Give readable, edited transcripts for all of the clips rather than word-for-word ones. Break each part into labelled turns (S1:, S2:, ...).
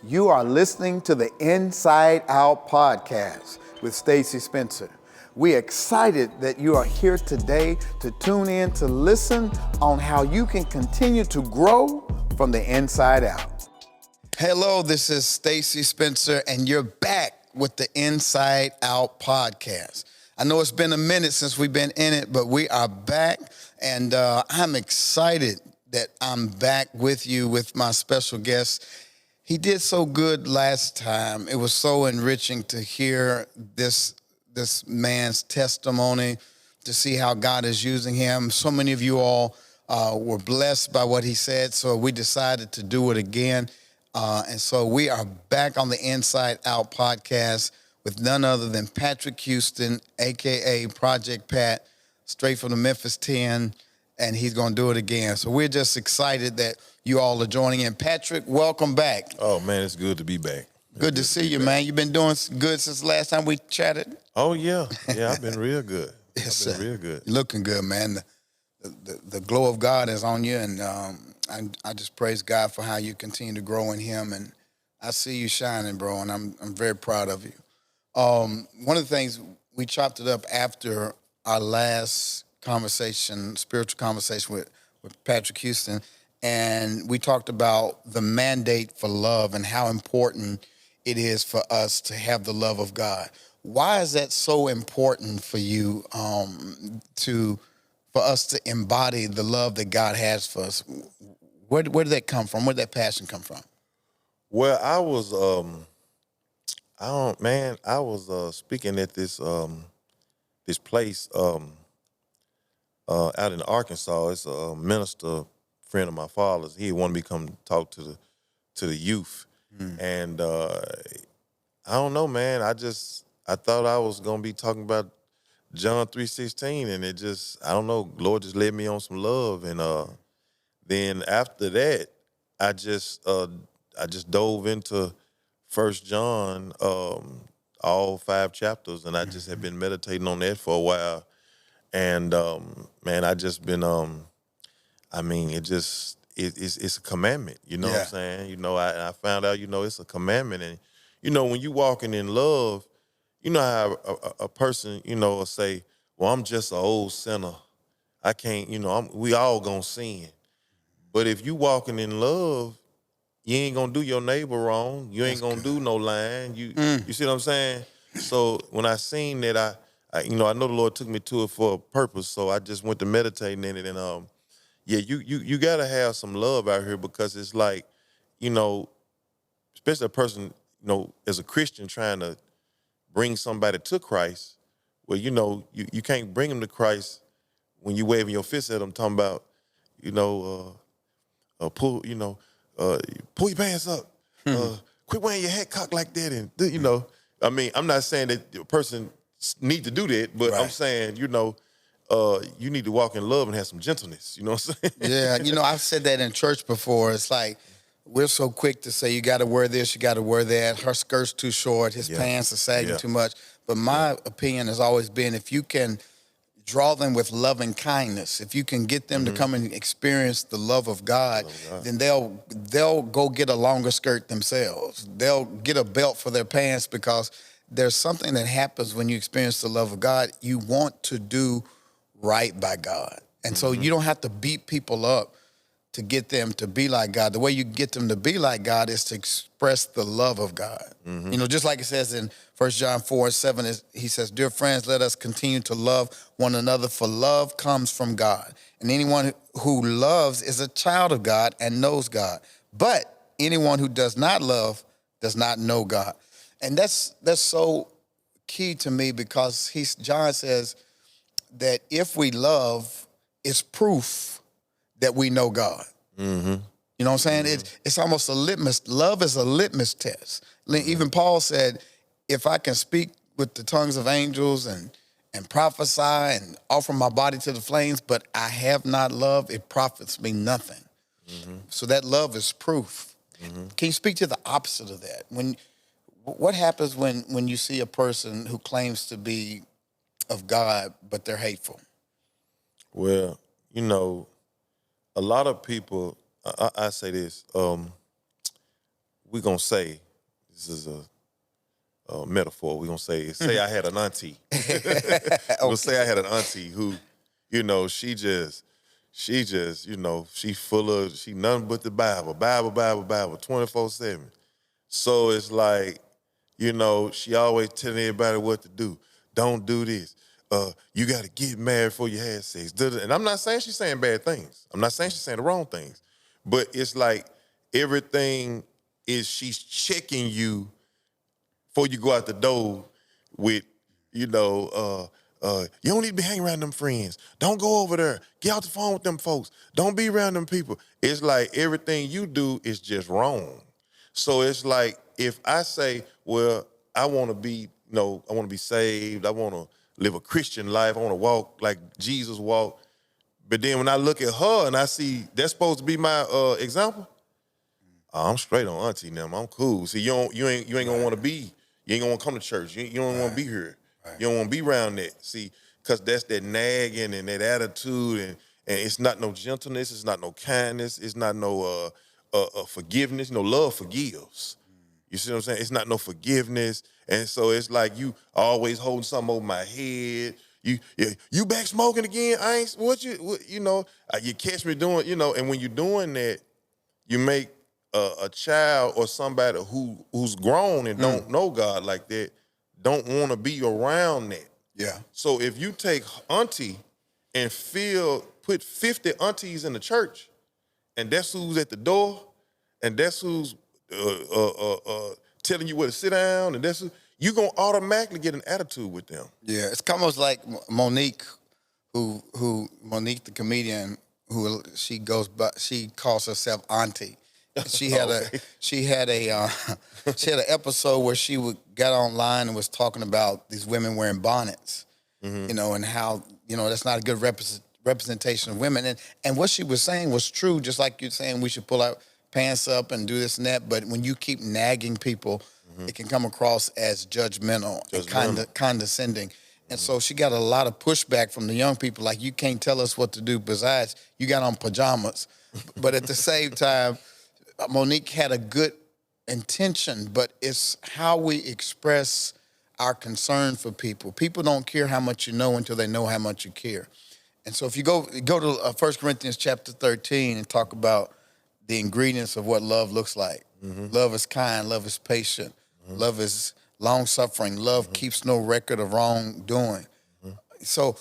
S1: You are listening to the Inside Out podcast with Stacy Spencer. We're excited that you are here today to tune in to listen on how you can continue to grow from the inside out. Hello, this is Stacy Spencer, and you're back with the Inside Out podcast. I know it's been a minute since we've been in it, but we are back, and I'm excited that I'm back with you with my special guest. He did so good last time. It was so enriching to hear this man's testimony, to see how God is using him. So many of you all were blessed by what he said, so we decided to do it again. And so we are back on the Inside Out podcast with none other than Patrick Houston, a.k.a. Project Pat, straight from the Memphis 10, and he's going to do it again. So we're just excited that you all are joining in. Patrick, welcome back.
S2: Oh, man, it's good to be back.
S1: Good to see you, man. You've been doing good since the last time we chatted?
S2: Oh, yeah. Yeah, I've been real good.
S1: Yes,
S2: I've been real good.
S1: You're looking good, man. The glow of God is on you, and I just praise God for how you continue to grow in him, and I see you shining, bro, and I'm very proud of you. One of the things, we chopped it up after our last conversation, spiritual conversation with Patrick Houston, and we talked about the mandate for love and how important it is for us to have the love of God. Why is that so important for you, for us to embody the love that God has for us? Where did that come from? Where did that passion come from?
S2: Well, I was, I was speaking at this place out in Arkansas. It's a minister friend of my father's. He wanted me to come talk to the youth, and I don't know, man. I thought I was gonna be talking about John 3:16, and it just, I don't know. Lord just led me on some love, and then after that, I just dove into 1 John, all 5 chapters, and I just have been meditating on that for a while. And man, I just been it's a commandment, you know what I'm saying? You know, I found out, it's a commandment, and when you walking in love, you know how a person, will say, well, I'm just an old sinner. I can't, we all gonna sin. But if you walking in love, you ain't gonna do your neighbor wrong. You ain't gonna do no lying. You see what I'm saying? So when I seen that, I know the Lord took me to it for a purpose. So I just went to meditating in it, and you gotta have some love out here, because it's like, especially a person, as a Christian trying to bring somebody to Christ. Well, you can't bring them to Christ when you waving your fist at them, talking about, pull your pants up, quit wearing your head cocked like that, and I mean, I'm not saying that the person need to do that, but right. I'm saying, you need to walk in love and have some gentleness. You know what I'm saying?
S1: Yeah, I've said that in church before. It's like, we're so quick to say, you got to wear this, you got to wear that. Her skirt's too short, his pants are sagging too much. But my opinion has always been, if you can draw them with loving kindness, if you can get them to come and experience the love of God, then they'll go get a longer skirt themselves. They'll get a belt for their pants, because there's something that happens when you experience the love of God. You want to do right by God. And so you don't have to beat people up to get them to be like God. The way you get them to be like God is to express the love of God. Just like it says in 1 John 4:7, he says, dear friends, let us continue to love one another, for love comes from God. And anyone who loves is a child of God and knows God. But anyone who does not love does not know God. And that's so key to me, because John says that if we love, it's proof that we know God. You know what I'm saying? It's almost a litmus. Love is a litmus test. Even Paul said, if I can speak with the tongues of angels and prophesy and offer my body to the flames, but I have not love, it profits me nothing. So that love is proof. Can you speak to the opposite of that? What happens when you see a person who claims to be of God, but they're hateful?
S2: Well, a lot of people, I say this, we're going to say, this is a metaphor, we're going to say I had an auntie. We're going to say I had an auntie who, you know, she just, you know, she nothing but the Bible, 24/7. So it's like, you know, she always telling everybody what to do. Don't do this. You got to get married before you have sex. And I'm not saying she's saying bad things. I'm not saying she's saying the wrong things. But it's like everything is she's checking you before you go out the door with, you know, you don't need to be hanging around them friends. Don't go over there. Get off the phone with them folks. Don't be around them people. It's like everything you do is just wrong. So it's like if I say, well, I want to be, you know, I want to be saved. I want to live a Christian life. I want to walk like Jesus walked. But then when I look at her and I see that's supposed to be my example, I'm straight on auntie now. I'm cool. See, you ain't gonna want to be. You ain't gonna want to come to church. You don't want to be here. Right. You don't want to be around that. See, because that's that nagging and that attitude, and it's not no gentleness. It's not no kindness. It's not no forgiveness. No, love forgives. You see what I'm saying? It's not no forgiveness, and so it's like you always holding something over my head. You back smoking again? I ain't. You know? You catch me doing. You know, and when you're doing that, you make a child or somebody who's grown and don't know God like that, don't want to be around that.
S1: Yeah.
S2: So if you take auntie and put 50 aunties in the church, and that's who's at the door, and that's who's telling you where to sit down, and that's who, you're going to automatically get an attitude with them.
S1: Yeah, it's almost like Monique, Monique the comedian, who she calls herself auntie. She had an episode where she got online and was talking about these women wearing bonnets, you know, and how, you know, that's not a good representation of women. And what she was saying was true, just like you're saying we should pull our pants up and do this and that. But when you keep nagging people, it can come across as judgmental. And condescending. And so she got a lot of pushback from the young people, like, you can't tell us what to do. Besides, you got on pajamas. But at the same time, Monique had a good intention, but it's how we express our concern for people. People don't care how much you know until they know how much you care. And so if you go to 1 Corinthians chapter 13 and talk about the ingredients of what love looks like. Love is kind, love is patient, love is long-suffering, love keeps no record of wrongdoing. So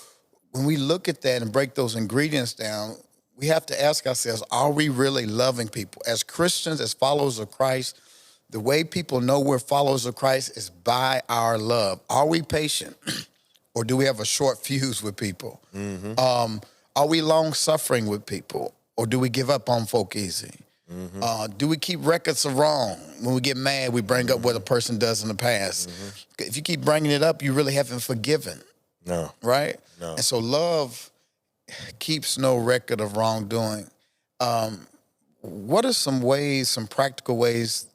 S1: when we look at that and break those ingredients down, we have to ask ourselves, are we really loving people? As Christians, as followers of Christ, the way people know we're followers of Christ is by our love. Are we patient? Or do we have a short fuse with people? Are we long-suffering with people? Or do we give up on folk easy? Do we keep records of wrong? When we get mad, we bring up what a person does in the past. If you keep bringing it up, you really haven't forgiven.
S2: No.
S1: Right?
S2: No.
S1: And so love keeps no record of wrongdoing. What are some practical ways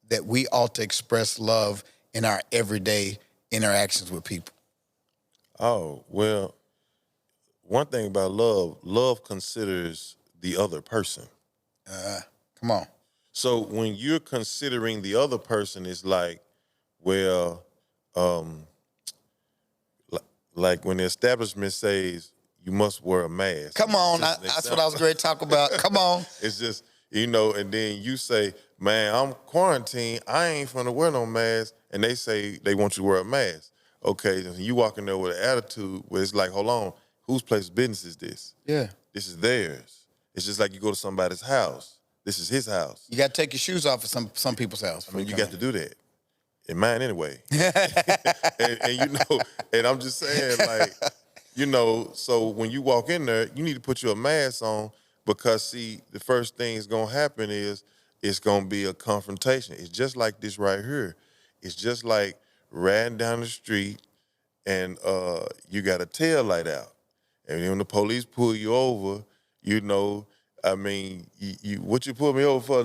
S1: that we ought to express love in our everyday interactions with people?
S2: Oh, well, one thing about love considers the other person.
S1: Come on.
S2: So when you're considering the other person, it's like, well, like when the establishment says you must wear a mask.
S1: Come on, that's what I was going to talk about. Come on.
S2: It's just, you know, and then you say, man, I'm quarantined. I ain't finna wear no mask. And they say they want you to wear a mask. Okay, and you walk in there with an attitude where it's like, hold on, whose place of business is this?
S1: Yeah.
S2: This is theirs. It's just like you go to somebody's house. This is his house.
S1: You got to take your shoes off at some people's house.
S2: I mean, you got to do that. In mine anyway. and you know, and I'm just saying, like, you know, so when you walk in there, you need to put your mask on because, see, the first thing that's going to happen is it's going to be a confrontation. It's just like this right here. It's just like riding down the street and you got a tail light out. And when the police pull you over, you know, I mean, you what you pull me over for?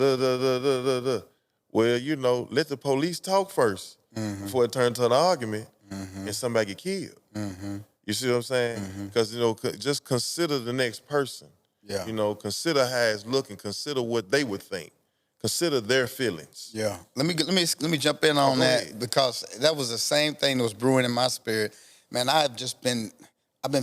S2: Well, you know, let the police talk first before it turns to an argument and somebody get killed. You see what I'm saying? Because, you know, just consider the next person.
S1: Yeah.
S2: You know, consider how it's looking. Consider what they would think. consider their feelings.
S1: Yeah. Let me jump in on that
S2: ahead.
S1: because that was the same thing that was brewing in my spirit. Man, I've been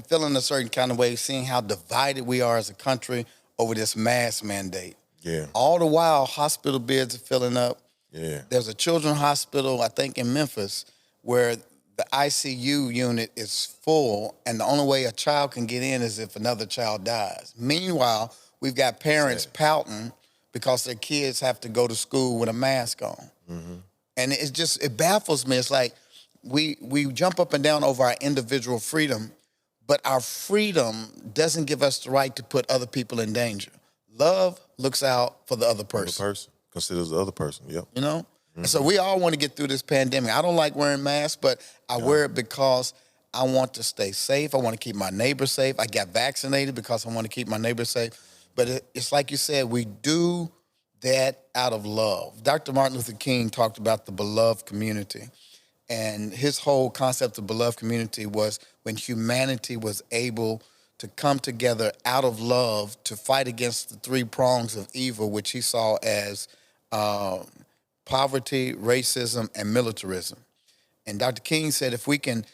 S1: feeling a certain kind of way, seeing how divided we are as a country over this mask mandate.
S2: Yeah.
S1: All the while, hospital beds are filling up.
S2: Yeah.
S1: There's a children's hospital, I think, in Memphis, where the ICU unit is full, and the only way a child can get in is if another child dies. Meanwhile, we've got parents pouting because their kids have to go to school with a mask on. Mm-hmm. And it baffles me. It's like we jump up and down over our individual freedom, but our freedom doesn't give us the right to put other people in danger. Love looks out for the other person.
S2: The person considers the other person, yep.
S1: You know? Mm-hmm. And so we all want to get through this pandemic. I don't like wearing masks, but I wear it because I want to stay safe. I want to keep my neighbors safe. I got vaccinated because I want to keep my neighbors safe. But it's like you said, we do that out of love. Dr. Martin Luther King talked about the beloved community. And his whole concept of beloved community was when humanity was able to come together out of love to fight against the three prongs of evil, which he saw as poverty, racism, and militarism. And Dr. King said if we can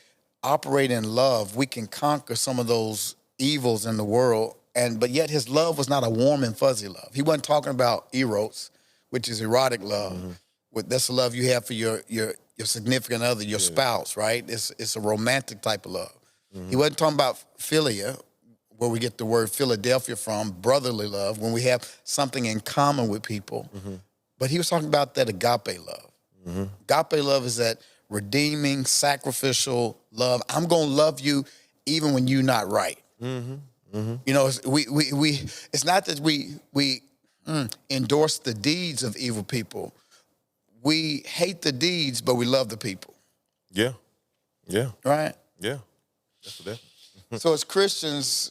S1: operate in love, we can conquer some of those evils in the world. But yet his love was not a warm and fuzzy love. He wasn't talking about eros, which is erotic love. Mm-hmm. That's the love you have for your significant other, your spouse, right? It's a romantic type of love. Mm-hmm. He wasn't talking about philia, where we get the word Philadelphia from, brotherly love, when we have something in common with people. Mm-hmm. But he was talking about that agape love. Mm-hmm. Agape love is that redeeming, sacrificial love. I'm going to love you even when you're not right. Mm-hmm. Mm-hmm. You know, it's not that we endorse the deeds of evil people. We hate the deeds, but we love the people.
S2: Yeah. Yeah.
S1: Right?
S2: Yeah. That's what that.
S1: So as Christians,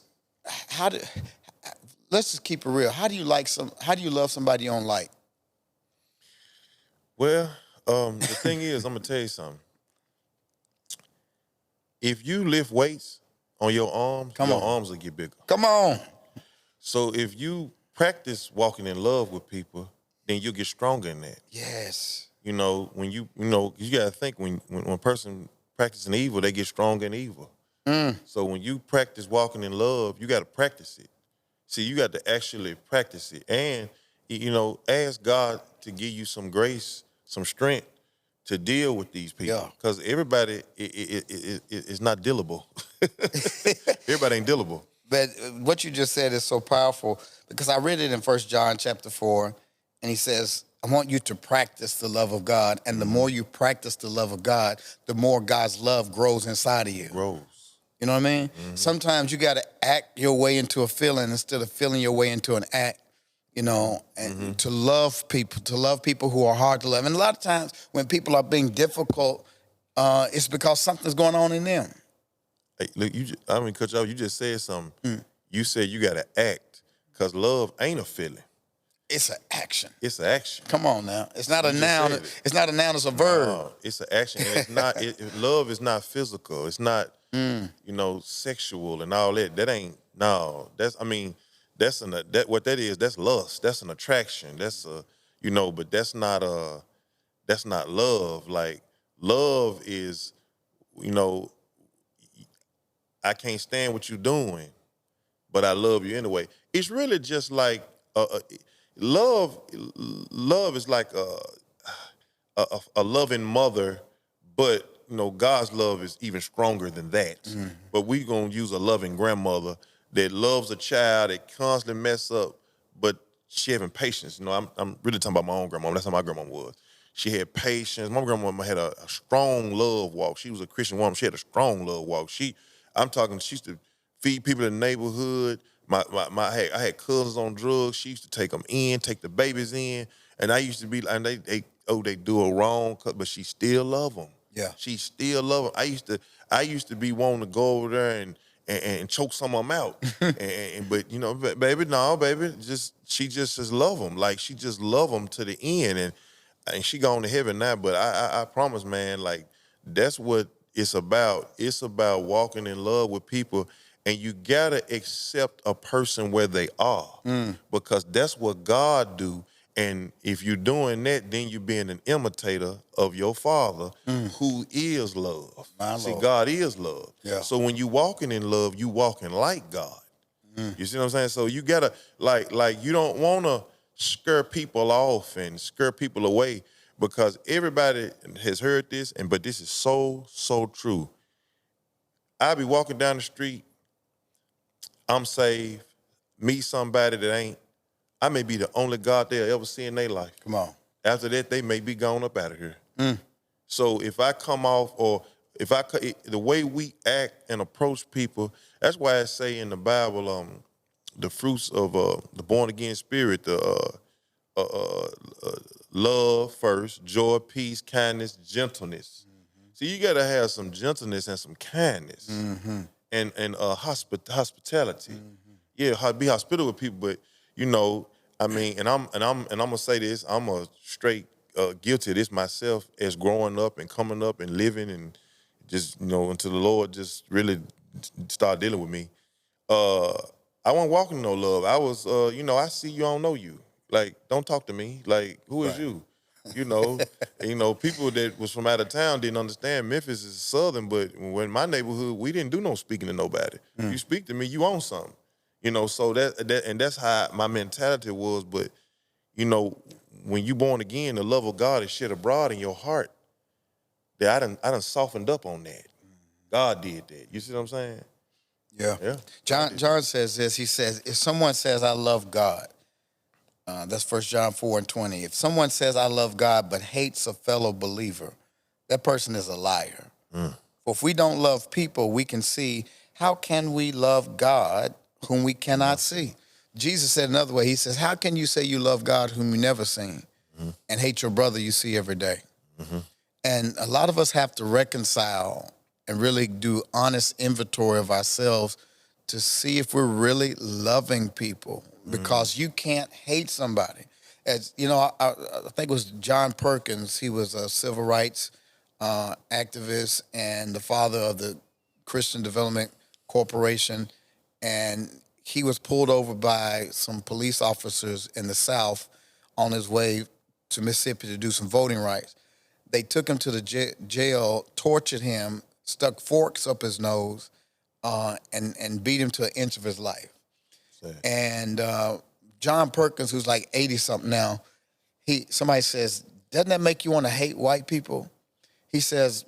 S1: let's just keep it real. How do you love somebody you don't like?
S2: Well, the thing is, I'm gonna tell you something. If you lift weights on your arms, arms will get bigger.
S1: Come on.
S2: So if you practice walking in love with people, then you'll get stronger in that.
S1: Yes.
S2: You know, when you gotta think when a person practicing evil, they get stronger in evil. Mm. So when you practice walking in love, you gotta practice it. See, you got to actually practice it. And, ask God to give you some grace, some strength to deal with these people. Because everybody is not dealable. Everybody ain't dealable.
S1: But what you just said is so powerful because I read it in 1 John chapter 4, and he says, I want you to practice the love of God. And the more you practice the love of God, the more God's love grows inside of you.
S2: Grows.
S1: You know what I mean? Mm-hmm. Sometimes you got to act your way into a feeling instead of feeling your way into an act, and to love people who are hard to love. And a lot of times when people are being difficult, it's because something's going on in them.
S2: Hey, look, cut you off. You just said something. Mm. You said you got to act because love ain't a feeling.
S1: It's an action.
S2: It's an action.
S1: Come on now. It's not a noun. It's not a noun. It's a verb.
S2: No, it's an action. And it's not. Love is not physical. It's not. Sexual and all that. That ain't. No. That's what that is. That's lust. That's an attraction. That's But that's not That's not love. Like love is, I can't stand what you're doing, but I love you anyway. It's really just like love. Love is like a loving mother, but God's love is even stronger than that. Mm. But we gonna use a loving grandmother that loves a child that constantly mess up, but she having patience. I'm really talking about my own grandmama. That's how my grandmama was. She had patience. My grandmama had a strong love walk. She was a Christian woman. She had a strong love walk. She used to feed people in the neighborhood. I had cousins on drugs. She used to take them in, take the babies in, and I used to be like, they do her wrong, but she still love them. Yeah, she still love them. I used to be wanting to go over there and choke some of them out, but baby, she just love them. Like she just love them to the end, and she gone to heaven now. But I promise, man, like that's what it's about. It's about walking in love with people. And you gotta accept a person where they are, because that's what God do. And if you're doing that, then you're being an imitator of your Father, who is love.
S1: My
S2: See,
S1: Lord.
S2: God is love.
S1: Yeah.
S2: So when you walking in love, you walking like God. You see what I'm saying? So you gotta like you don't want to scare people off and scare people away, because everybody has heard this, but this is so true. I be walking down the street, I'm saved, meet somebody that ain't. I may be the only God they'll ever see in their life.
S1: Come on.
S2: After that, they may be gone up out of here. So if I come off, or the way we act and approach people, that's why I say in the Bible, the fruits of the born again spirit, love first, joy, peace, kindness, gentleness. See, you gotta have some gentleness and some kindness, and hospitality. Yeah, be hospitable with people, but you know, I mean, and I'm gonna say this, I'm a straight guilty of this myself, as growing up and coming up and living and just, until the Lord just really started dealing with me. I wasn't walking no love. I was, I see you, I don't know you. Like, don't talk to me. Like, who is you? People that was from out of town didn't understand Memphis is southern, but when my neighborhood, we didn't do no speaking to nobody. You speak to me, you own something. So and that's how my mentality was. But, when you born again, the love of God is shed abroad in your heart. That I done softened up on that. God did that. You see what I'm saying?
S1: Yeah.
S2: Yeah.
S1: John says this. He says, if someone says, I love God, that's 1 John 4:20. If someone says, I love God, but hates a fellow believer, that person is a liar. For if we don't love people we can see, how can we love God whom we cannot see? Jesus said another way. He says, how can you say you love God whom you never seen and hate your brother you see every day? And a lot of us have to reconcile and really do honest inventory of ourselves to see if we're really loving people, because you can't hate somebody. As you know, I think it was John Perkins. He was a civil rights activist and the father of the Christian Development Corporation, and he was pulled over by some police officers in the South on his way to Mississippi to do some voting rights. They took him to the jail, tortured him, stuck forks up his nose, and beat him to an inch of his life.
S2: Sad.
S1: And John Perkins, who's like 80-something now, somebody says, doesn't that make you want to hate white people? He says,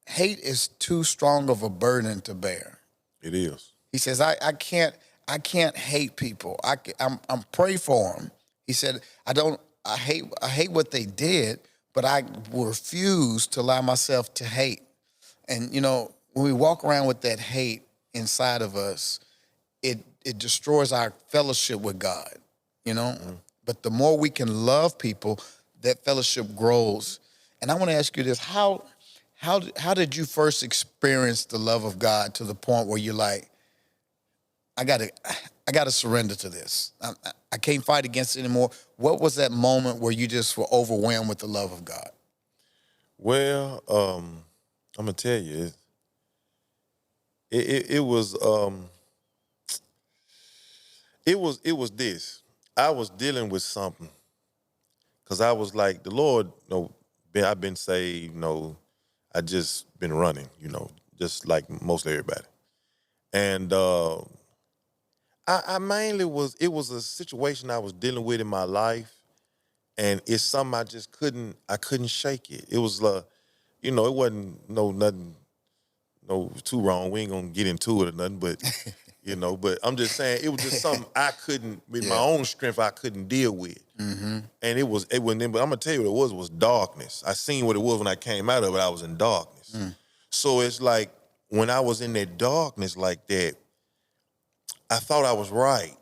S1: hate is too strong of a burden to bear.
S2: It is.
S1: He says, I can't hate people. I'm pray for them. He said, I hate what they did, but I refuse to allow myself to hate. And, when we walk around with that hate inside of us, it destroys our fellowship with God, But the more we can love people, that fellowship grows. And I want to ask you this, how did you first experience the love of God to the point where you're like, I gotta surrender to this. I can't fight against it anymore. What was that moment where you just were overwhelmed with the love of God?
S2: Well, I'm gonna tell you, it was this. I was dealing with something, because I was like, the Lord, I've been saved, I just been running, just like mostly everybody. And I mainly it was a situation I was dealing with in my life, and it's something I couldn't shake it. It was it wasn't nothing too wrong. We ain't gonna get into it or nothing, but but I'm just saying it was just something I couldn't, with my own strength, I couldn't deal with. And it wasn't then, but I'm gonna tell you what it was darkness. I seen what it was when I came out of it. I was in darkness. So it's like when I was in that darkness like that, I thought I was right,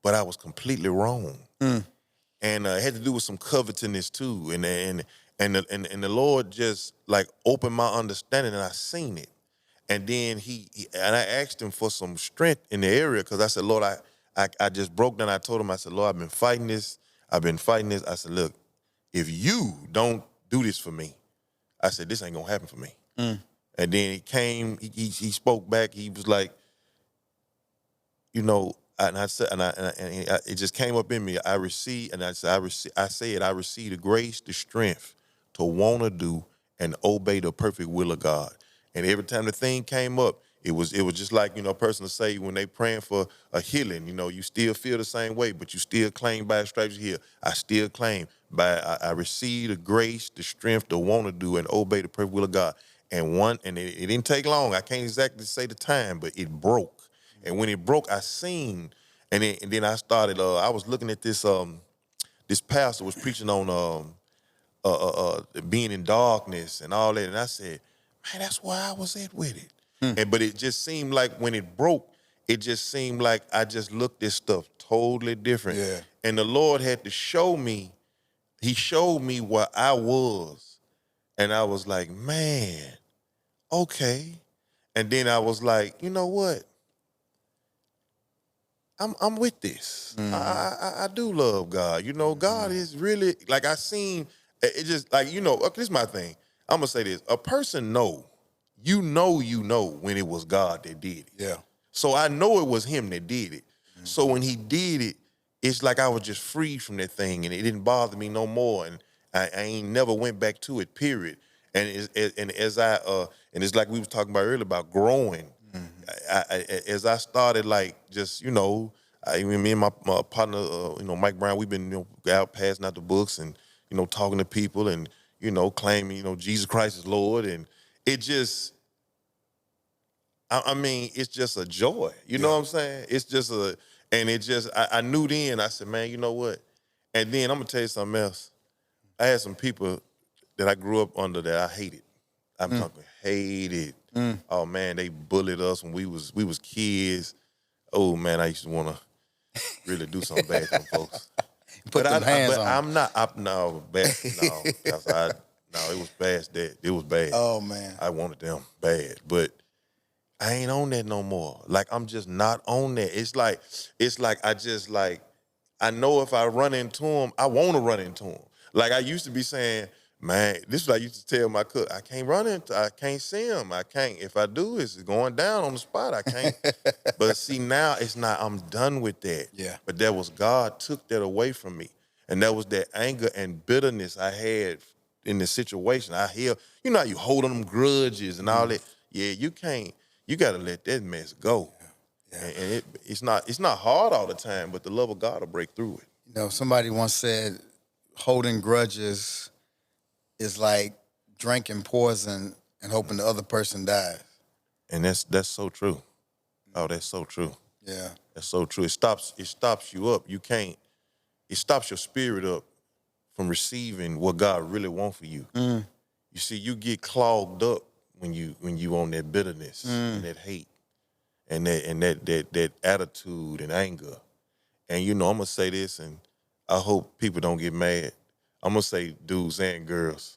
S2: but I was completely wrong. And it had to do with some covetousness too. And the Lord just like opened my understanding, and I seen it. And then I asked him for some strength in the area, because I said, Lord, I just broke down. I told him, I said, Lord, I've been fighting this. I said, look, if you don't do this for me, I said, this ain't gonna happen for me. And then he came, he spoke back. He was like, and I said, it just came up in me. I received the grace, the strength to want to do and obey the perfect will of God. And every time the thing came up, it was just like, a person to say when they praying for a healing, you still feel the same way, but you still claim by the stripes here. I still claim I received the grace, the strength to want to do and obey the perfect will of God. And it didn't take long. I can't exactly say the time, but it broke. And when it broke, I seen, and then I started. I was looking at this. This pastor was preaching on being in darkness and all that, and I said, man, that's where I was at with it. But it just seemed like when it broke, it just seemed like I just looked at stuff totally different.
S1: Yeah.
S2: And the Lord had to show me. He showed me where I was, and I was like, man, okay. And then I was like, you know what? I'm with this. I do love God. God is really, like, I seen it just like, this is my thing. I'm gonna say this. A person you know when it was God that did it.
S1: Yeah.
S2: So I know it was him that did it. So when he did it, it's like I was just free from that thing and it didn't bother me no more. And I ain't never went back to it, period. And it's like we was talking about earlier about growing. As I started, like, just, me and my partner, Mike Brown, we've been out passing out the books and, talking to people and, claiming, Jesus Christ is Lord. And it just, it's just a joy. You know what I'm saying? It's just I knew then, I said, man, you know what? And then I'm going to tell you something else. I had some people that I grew up under that I hated. I'm talking hated. Oh man, they bullied us when we was kids. Oh man, I used to want to really do something bad to them folks.
S1: Put them hands on.
S2: I'm not up no bad. No, it was bad. It was bad.
S1: Oh man,
S2: I wanted them bad, but I ain't on that no more. Like, I'm just not on that. It's like I know if I run into them, I want to run into them. Like, I used to be saying, man, this is what I used to tell my cook. I can't see him. I can't. If I do, it's going down on the spot. I can't. But see, now it's not. I'm done with that.
S1: Yeah.
S2: But that was God took that away from me. And that was that anger and bitterness I had in the situation. I hear, how you hold on them grudges and all that. Yeah, you can't. You got to let that mess go. Yeah. And it's not hard all the time, but the love of God will break through it.
S1: Somebody once said, holding grudges is like drinking poison and hoping the other person dies.
S2: And that's so true. Oh, that's so true.
S1: Yeah.
S2: That's so true. It stops you up. It stops your spirit up from receiving what God really wants for you. You see, you get clogged up when you on that bitterness and that hate and that attitude and anger. And I'm gonna say this, and I hope people don't get mad. I'm gonna say, dudes and girls,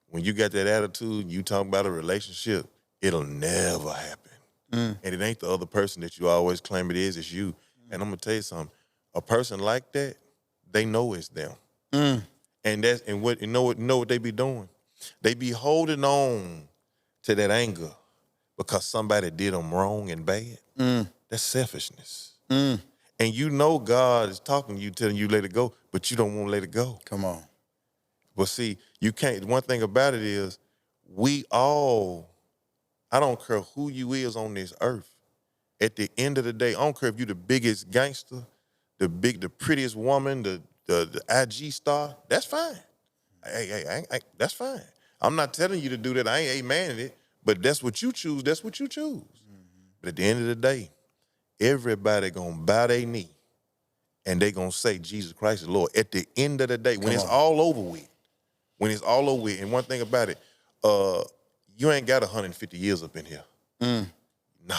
S2: when you got that attitude, you talking about a relationship, it'll never happen. And it ain't the other person that you always claim it is, it's you. And I'm gonna tell you something. A person like that, they know it's them. And what they be doing? They be holding on to that anger because somebody did them wrong and bad. That's selfishness. And God is talking to you, telling you let it go, but you don't want to let it go.
S1: Come on.
S2: But see, you can't. One thing about it is, I don't care who you is on this earth. At the end of the day, I don't care if you the biggest gangster, the prettiest woman, the IG star. That's fine. Hey, that's fine. I'm not telling you to do that. I ain't amen it. But that's what you choose. That's what you choose. But at the end of the day, everybody gonna bow their knee and they gonna say Jesus Christ is Lord. At the end of the day, when it's all over with, and one thing about it, you ain't got 150 years up in here. No.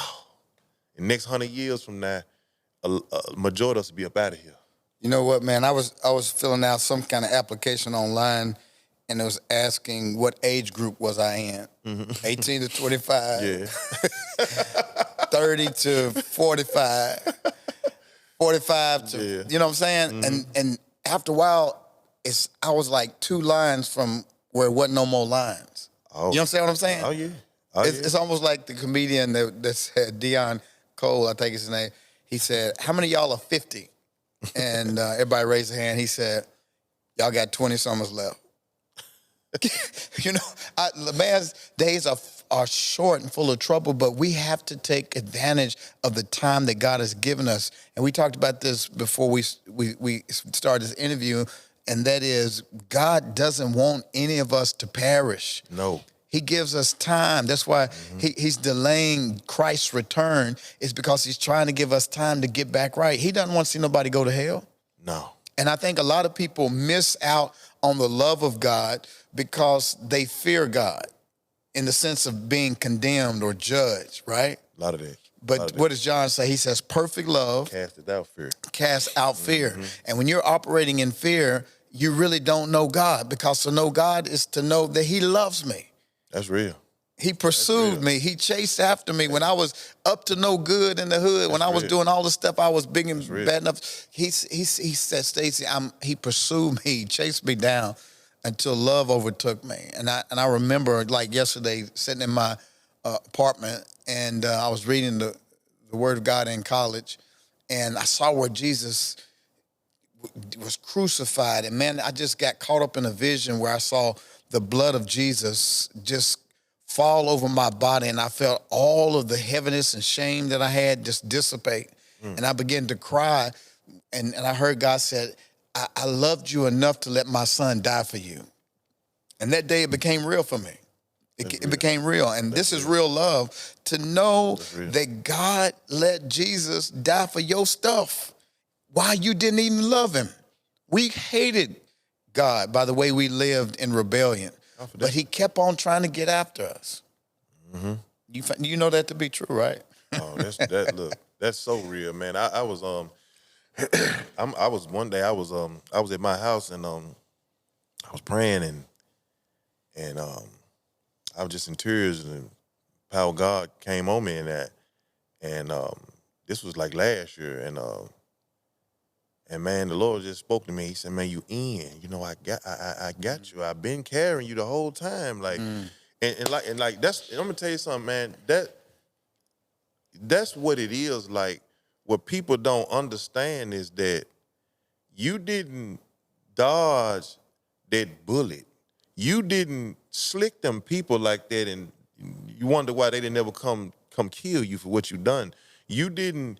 S2: The next 100 years from now, a majority of us will be up out of here.
S1: You know what, man? I was filling out some kind of application online, and it was asking what age group was I in. 18 to 25.
S2: Yeah.
S1: 30 to 45. 45 to, you know what I'm saying? And after a while, I was like 2 lines from where it wasn't no more lines.
S2: Oh.
S1: You understand what I'm saying?
S2: Oh, yeah.
S1: It's almost like the comedian that said, Dion Cole, I think is his name. He said, how many of y'all are 50? And everybody raised their hand. He said, y'all got 20 summers left. The man's days are short and full of trouble, but we have to take advantage of the time that God has given us. And we talked about this before we started this interview, and that is God doesn't want any of us to perish.
S2: No.
S1: He gives us time. That's why he's delaying Christ's return, is because he's trying to give us time to get back right. He doesn't want to see nobody go to hell.
S2: No.
S1: And I think a lot of people miss out on the love of God because they fear God in the sense of being condemned or judged, right?
S2: A lot of that.
S1: But what does John say? He says, perfect love
S2: cast out fear.
S1: Cast out fear. And when you're operating in fear, you really don't know God, because to know God is to know that he loves me.
S2: That's real.
S1: He pursued me. He chased after me when I was up to no good in the hood. When I was doing all the stuff I was big and bad enough. He said, Stacy, he pursued me, he chased me down until love overtook me. And I remember, like yesterday, sitting in my apartment, and I was reading the Word of God in college, and I saw where Jesus was crucified. And man, I just got caught up in a vision where I saw the blood of Jesus just fall over my body, and I felt all of the heaviness and shame that I had just dissipate. And I began to cry, and I heard God said, I loved you enough to let my son die for you. And that day it became real for me. It became real. And this is real love, to know that God let Jesus die for your stuff while you didn't even love him. We hated God by the way we lived in rebellion. But he kept on trying to get after us. You know that to be true, right?
S2: Oh, look, that's so real, man. I was one day I was at my house, and I was praying, and I was just in tears, and power of God came on me in that. And this was like last year, and man, the Lord just spoke to me. He said, man, you in. You know, I got you. I've been carrying you the whole time. Like, and that's, and I'm gonna tell you something, man, that's what it is. Like, what people don't understand is that you didn't dodge that bullet. You didn't slick them people like that, and you wonder why they didn't ever come kill you for what you done. You didn't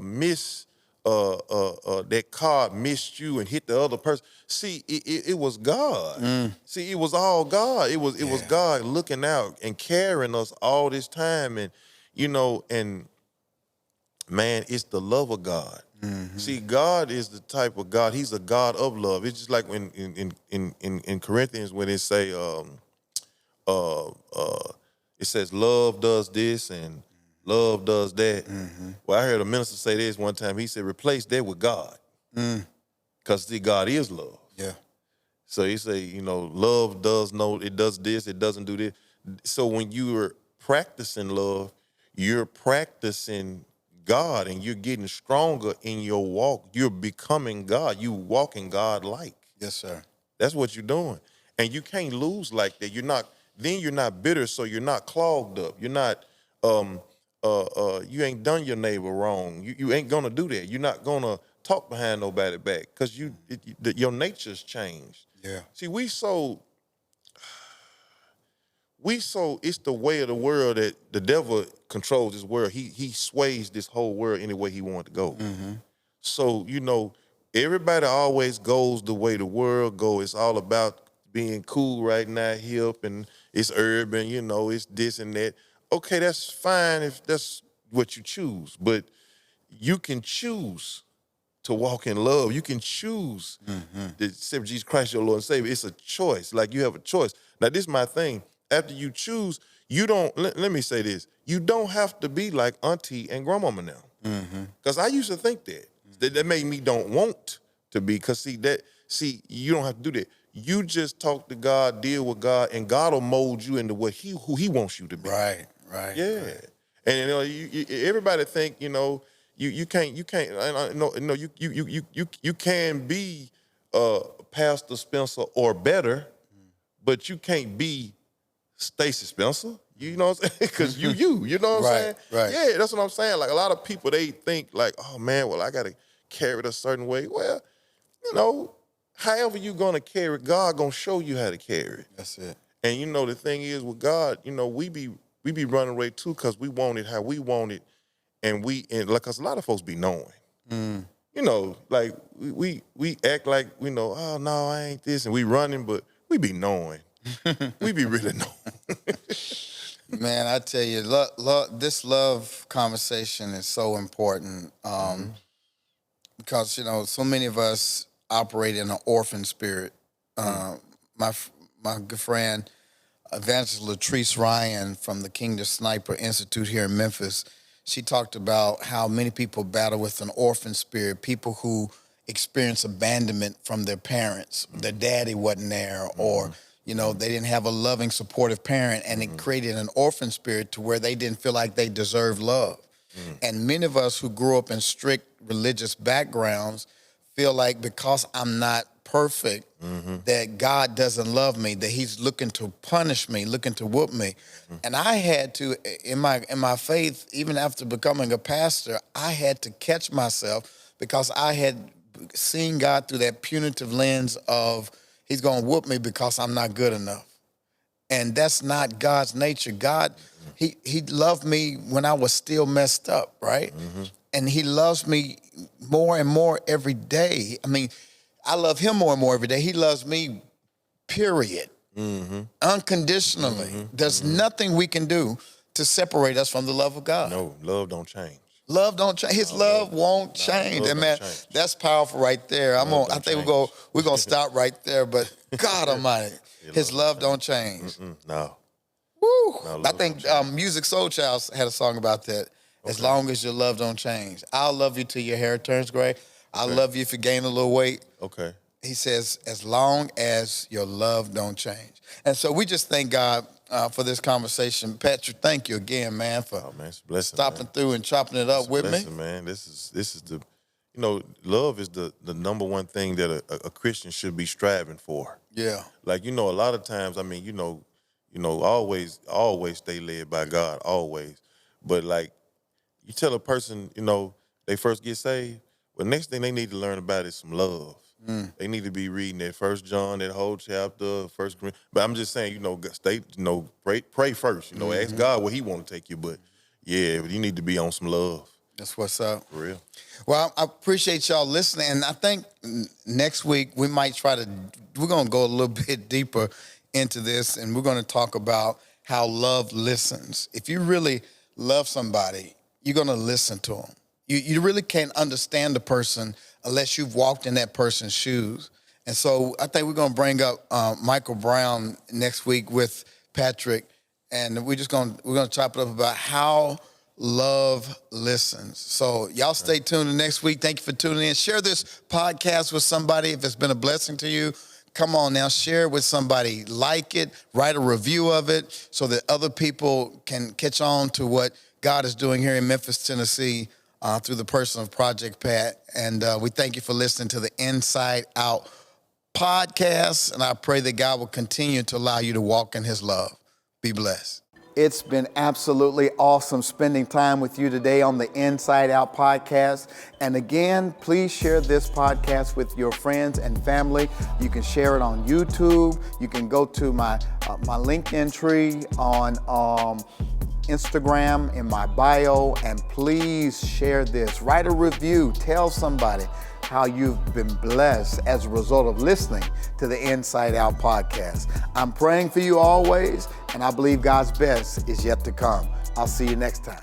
S2: miss that car missed you and hit the other person. See, it was God. See, it was all God. It was God looking out and carrying us all this time, and and man, it's the love of God. See, God is the type of God. He's a God of love. It's just like when in Corinthians when it say it says love does this and love does that. Well, I heard a minister say this one time. He said, replace that with God. Because, see, God is love.
S1: Yeah.
S2: So he said, love does it does this, it doesn't do this. So when you're practicing love, you're practicing God, and you're getting stronger in your walk. You're becoming God. You walking God-like.
S1: Yes, sir.
S2: That's what you're doing. And you can't lose like that. You're not bitter, so you're not clogged up. You're not you ain't done your neighbor wrong. You ain't gonna do that. You're not gonna talk behind nobody back, because your nature's changed.
S1: Yeah.
S2: See, we so it's the way of the world that the devil controls this world. He sways this whole world any way he wants to go. So everybody always goes the way the world goes. It's all about being cool right now, hip, and it's urban. It's this and that. Okay, that's fine if that's what you choose, but you can choose to walk in love. You can choose to accept Jesus Christ, your Lord and Savior. It's a choice. Like, you have a choice. Now, this is my thing. After you choose, you don't, let me say this, you don't have to be like auntie and grandmama now. Because I used to think that made me don't want to be, because see, you don't have to do that. You just talk to God, deal with God, and God will mold you into who he wants you to be.
S1: Right.
S2: Yeah.
S1: Right.
S2: And everybody think, you can't you can be Pastor Spencer or better, but you can't be Stacy Spencer. You know what I'm saying? Because you know what I'm saying?
S1: Right.
S2: Yeah, that's what I'm saying. Like a lot of people, they think like, oh man, well I got to carry it a certain way. Well, you know, however you gonna carry it, God gonna show you how to carry it.
S1: That's it.
S2: And you know, the thing is with God, you know, we be running away too because we want it how we want it, and like, cause a lot of folks be knowing. You know, like we act like we know. Oh no, I ain't this, and we running, but we be knowing. We be really knowing.
S1: Man, I tell you, this love conversation is so important because, you know, so many of us operate in an orphan spirit. My good friend, Evangelist Latrice Ryan from the Kingdom Sniper Institute here in Memphis, she talked about how many people battle with an orphan spirit, people who experience abandonment from their parents. Their daddy wasn't there, or you know, they didn't have a loving, supportive parent, and it created an orphan spirit to where they didn't feel like they deserved love. And many of us who grew up in strict religious backgrounds feel like because I'm not perfect, that God doesn't love me, that he's looking to punish me, looking to whoop me. And I had to, in my faith, even after becoming a pastor, I had to catch myself because I had seen God through that punitive lens of, he's going to whoop me because I'm not good enough. And that's not God's nature. God, he loved me when I was still messed up, right? And he loves me more and more every day. I mean, I love him more and more every day. He loves me, period. Unconditionally. There's nothing we can do to separate us from the love of God.
S2: No, love don't change.
S1: Love don't change. His love won't change. And man, that's powerful right there. I think we're gonna stop right there. But God Almighty, his love don't change.
S2: No.
S1: Woo!
S2: No,
S1: I think Music Soul Child had a song about that. As long as your love don't change, I'll love you till your hair turns gray. I'll love you if you gain a little weight.
S2: Okay.
S1: He says, as long as your love don't change. And so we just thank God for this conversation. Patrick, thank you again, man, for
S2: it's a blessing,
S1: stopping through and chopping it up with me.
S2: Man, this is the, you know, love is the number one thing that a Christian should be striving for.
S1: Yeah.
S2: Like, you know, a lot of times, I mean, you know, always stay led by God, always. But like, you tell a person, you know, they first get saved, well, next thing they need to learn about is some love. They need to be reading that 1 John, that whole chapter, 1 Corinthians. But I'm just saying, you know, pray first. You know, ask God where he want to take you. But yeah, but you need to be on some love.
S1: That's what's up.
S2: For real.
S1: Well, I appreciate y'all listening. And I think next week we're going to go a little bit deeper into this, and we're going to talk about how love listens. If you really love somebody, you're going to listen to them. You really can't understand the person unless you've walked in that person's shoes. And so I think we're going to bring up Michael Brown next week with Patrick, and we're going to chop it up about how love listens. So y'all stay tuned next week. Thank you for tuning in. Share this podcast with somebody if it's been a blessing to you. Come on now, share it with somebody. Like it, write a review of it so that other people can catch on to what God is doing here in Memphis, Tennessee, through the person of Project Pat. And we thank you for listening to the Inside Out podcast. And I pray that God will continue to allow you to walk in his love. Be blessed. It's been absolutely awesome spending time with you today on the Inside Out podcast. And again, please share this podcast with your friends and family. You can share it on YouTube. You can go to my LinkedIn tree on Instagram in my bio, and please share this. Write a review. Tell somebody how you've been blessed as a result of listening to the Inside Out podcast. I'm praying for you always, and I believe God's best is yet to come. I'll see you next time.